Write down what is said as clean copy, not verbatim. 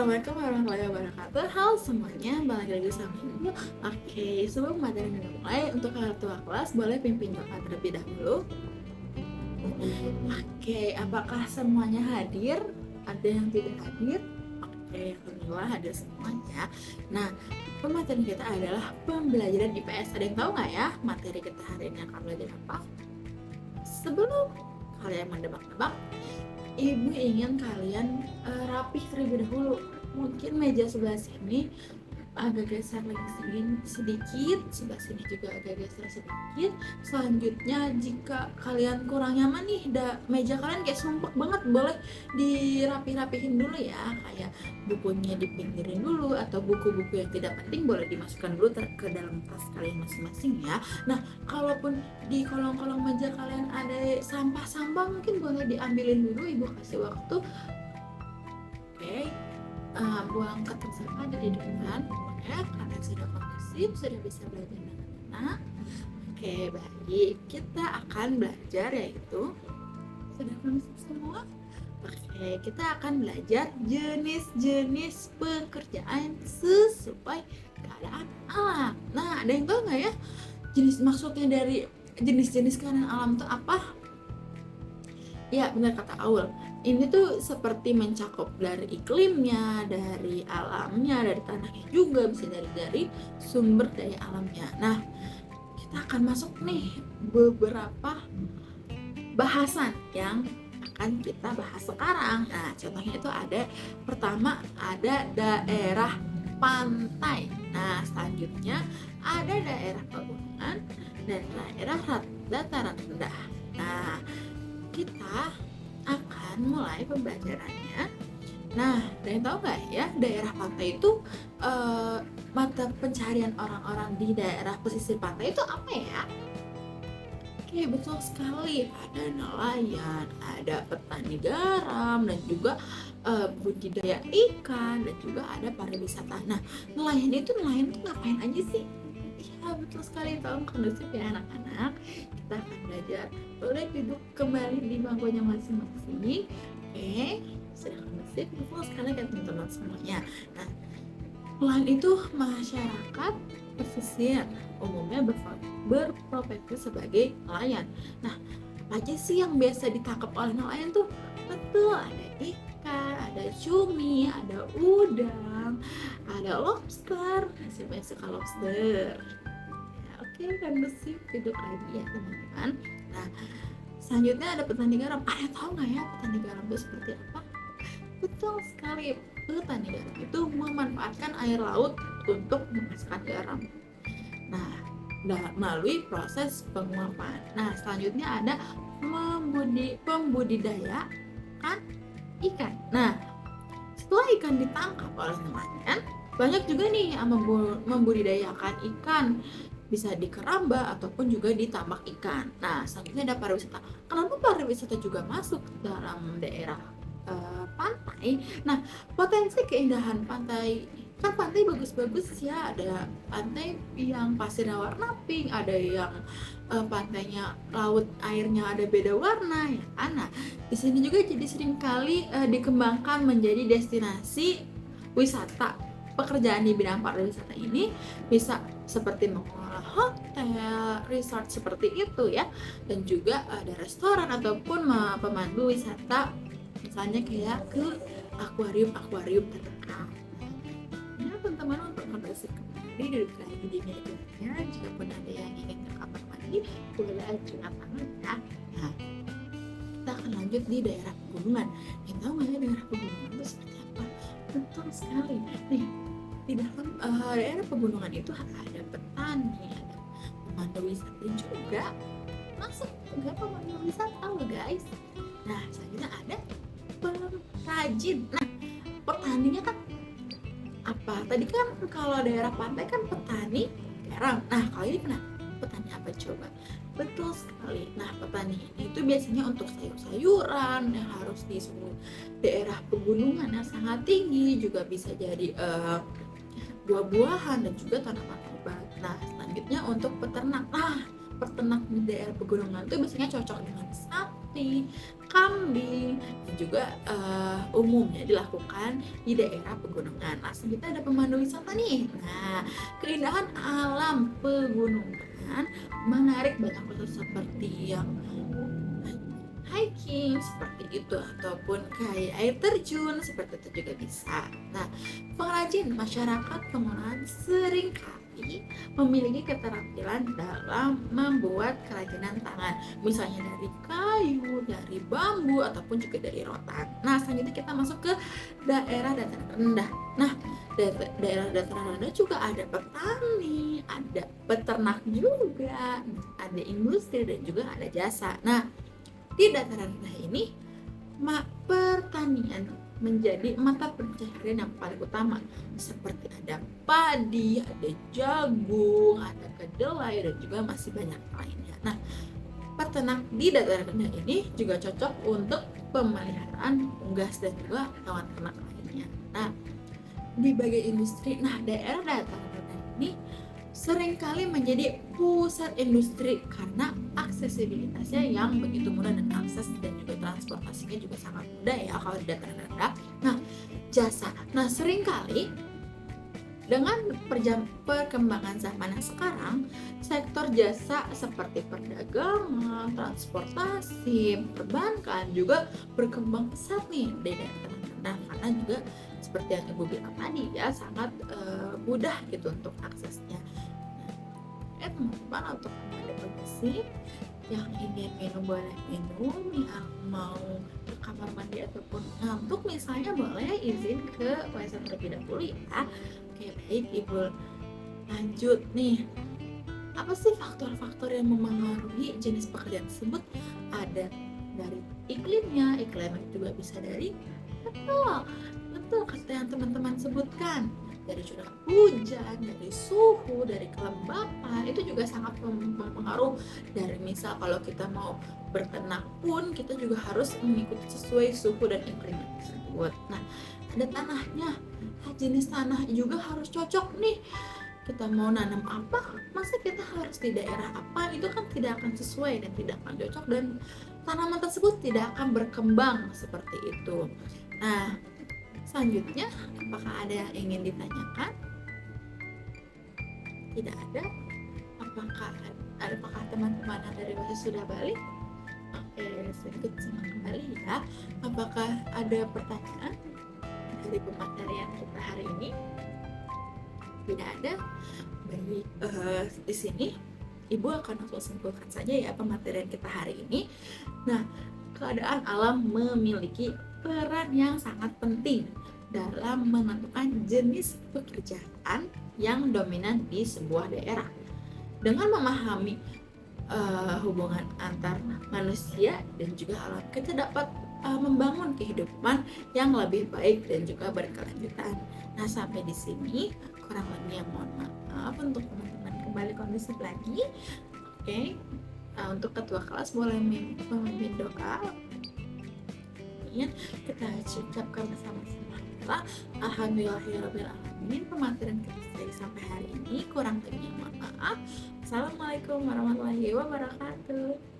Assalamualaikum warahmatullahi wabarakatuh. Halo semuanya, balik lagi sama ibu. Oke, sebelum materi dimulai, untuk ketua kelas boleh pimpin doa terlebih dahulu. Oke, apakah semuanya hadir? Ada yang tidak hadir? Oke, alhamdulillah hadir semuanya. Nah, pemateri kita adalah pembelajaran IPS. Ada yang tahu nggak ya materi kita hari ini akan belajar apa? Sebelum kalian menebak-nebak, ibu ingin kalian rapih terlebih dahulu. Mungkin meja sebelah sini agak geser lagi sedikit, sebelah sini juga agak geser sedikit. Selanjutnya, jika kalian kurang nyaman nih, meja kalian kayak sumpek banget, boleh dirapi-rapihin dulu ya. Kayak bukunya dipinggirin dulu, atau buku-buku yang tidak penting boleh dimasukkan dulu ke dalam tas kalian masing-masing ya. Nah, kalaupun di kolong-kolong meja kalian ada sampah-sampah, mungkin boleh diambilin dulu, ibu kasih waktu. Oke, buang kertas sampah ada di depan ya, karena sudah kondusif, sudah bisa belajar dengan tenang. Oke, baik, kita akan belajar yaitu sudah kondusif semua. Oke, kita akan belajar jenis-jenis pekerjaan sesuai keadaan alam. Nah, ada yang tahu nggak ya maksudnya dari jenis-jenis keadaan alam itu apa? Ya, benar kata Aul. Ini tuh seperti mencakup dari iklimnya, dari alamnya, dari tanahnya juga, bisa dari sumber daya alamnya. Nah, kita akan masuk nih beberapa bahasan yang akan kita bahas sekarang. Nah, contohnya itu pertama ada daerah pantai. Nah, selanjutnya ada daerah pegunungan dan daerah dataran rendah. Nah, kita akan mulai pembelajarannya. Nah, ada yang tahu nggak ya, daerah pantai itu mata pencarian orang-orang di daerah pesisir pantai itu apa ya? Oke, betul sekali. Ada nelayan, ada petani garam, dan juga budidaya ikan, dan juga ada pariwisata. Nah, nelayan tuh ngapain aja sih? Ya, betul sekali, tolong kondusif ya anak-anak. Kita akan belajar. Boleh duduk kembali di bangkunya masing-masing. Oke, sudah kondusif, betul sekali kan teman-teman semuanya. Nah, nelayan itu masyarakat pesisir umumnya berprofesi sebagai nelayan. Nah, apa aja sih yang biasa ditangkap oleh nelayan tuh? Betul, ada ikan, ada cumi, ada udang, ada lobster. Siapa yang suka lobster? Ya, oke, kondusif, duduk lagi ya teman-teman. Nah, selanjutnya ada petani garam. Ada tahu nggak ya petani garam itu seperti apa? Betul sekali, petani garam itu memanfaatkan air laut untuk menghasilkan garam. Nah, melalui proses penguapan. Nah, selanjutnya ada pembudidayaan ikan. Nah, setelah ikan ditangkap oleh nelayan, banyak juga nih yang membudidayakan ikan, bisa di keramba ataupun juga di tambak ikan. Nah, selanjutnya ada pariwisata. Kenapa pariwisata juga masuk dalam daerah pantai? Nah, potensi keindahan pantai, kan pantai bagus-bagus ya, ada pantai yang pasirnya warna pink, ada yang pantainya laut airnya ada beda warna ya kan. Nah, di sini juga jadi sering kali dikembangkan menjadi destinasi wisata. Pekerjaan di bidang pariwisata ini bisa seperti mengelola hotel, resort seperti itu ya, dan juga ada restoran ataupun pemandu wisata, misalnya kayak ke akuarium terdekat. Nah, teman-teman, untuk kondisi kembali duduk lagi di mejanya. Jika pun ada yang ingin ke kamar mandi, boleh angkat tangan ya. Nah, kita akan lanjut di daerah pegunungan. Yang tahu nggak ya daerah pegunungan itu seperti apa? Betul sekali. Nih, di dalam daerah pegunungan itu ada petani, ada pemandu wisata juga. Masuk juga pemandu wisata loh guys. Nah, selanjutnya ada pengrajin. Nah, petaninya kan apa? Tadi kan kalau daerah pantai kan petani garam. Nah, kalau ini kenapa? Petani apa coba? Betul sekali. Nah, petani ini itu biasanya untuk sayur-sayuran yang harus di daerah pegunungan yang sangat tinggi, juga bisa jadi buah-buahan dan juga tanaman obat. Nah, selanjutnya untuk peternak. Nah, peternak di daerah pegunungan itu biasanya cocok dengan sapi, sapi, kambing, dan juga umumnya dilakukan di daerah pegunungan. Nah, selanjutnya ada pemandu wisata nih. Nah, keindahan alam pegunungan menarik banyak orang seperti yang hiking seperti itu ataupun kayak air terjun seperti itu juga bisa. Nah, pengrajin masyarakat pengolahan seringkali memiliki keterampilan dalam membuat kerajinan tangan, misalnya dari kayu, dari bambu ataupun juga dari rotan. Nah, selanjutnya kita masuk ke daerah dataran rendah. Nah, daerah dataran rendah juga ada petani, ada peternak juga, ada industri dan juga ada jasa. Nah, di dataran rendah ini, pertanian menjadi mata pencaharian yang paling utama, seperti ada padi, ada jagung, ada kedelai, dan juga masih banyak lainnya. Nah, peternak di dataran rendah ini juga cocok untuk pemeliharaan unggas dan juga hewan ternak lainnya. Nah, di bagian industri, daerah dataran rendah ini seringkali menjadi pusat industri karena aksesibilitasnya yang begitu mudah dan akses dan juga transportasinya juga sangat mudah ya kalau di dataran rendah. Nah, jasa. Nah, seringkali dengan perkembangan zaman yang sekarang, sektor jasa seperti perdagangan, transportasi, perbankan juga berkembang pesat nih di dataran rendah karena juga seperti yang Ibu bilang tadi ya sangat mudah gitu untuk aksesnya. Teman-teman untuk ada bersih yang ingin minum boleh minum, yang mau ke kamar mandi ataupun ngantuk misalnya boleh izin ke WC terlebih dahulu ya. Oke, baik Ibu lanjut nih, apa sih faktor-faktor yang memengaruhi jenis pekerjaan tersebut? Ada dari iklimnya juga bisa dari betul kata yang teman-teman sebutkan, dari curah hujan, dari suhu, dari kelembapan, itu juga sangat berpengaruh. Dari misal kalau kita mau berternak pun kita juga harus mengikuti sesuai suhu dan iklim tersebut. Nah, ada tanahnya, jenis tanah juga harus cocok nih. Kita mau nanam apa, masa kita harus di daerah apa, itu kan tidak akan sesuai dan tidak akan cocok dan tanaman tersebut tidak akan berkembang seperti itu. Nah, selanjutnya, apakah ada yang ingin ditanyakan? Tidak ada? Apakah teman-teman yang dari WhatsApp sudah balik? Oke, sedikit semangat kembali ya. Apakah ada pertanyaan dari pematerian kita hari ini? Tidak ada? Baik, di sini Ibu akan langsung simpulkan saja ya pematerian kita hari ini. Nah, keadaan alam memiliki peran yang sangat penting dalam menentukan jenis pekerjaan yang dominan di sebuah daerah. Dengan memahami hubungan antar manusia dan juga alam, kita dapat membangun kehidupan yang lebih baik dan juga berkelanjutan. Nah, sampai di sini kurang lebihnya mohon maaf. Untuk teman-teman kembali kondusif lagi. Oke, untuk ketua kelas boleh memimpin doa. Kita ucapkan bersama-sama. Alhamdulillahirrahmanirrahim. Pematerian kita sampai hari ini kurang lebihnya mohon maaf. Assalamualaikum warahmatullahi wabarakatuh.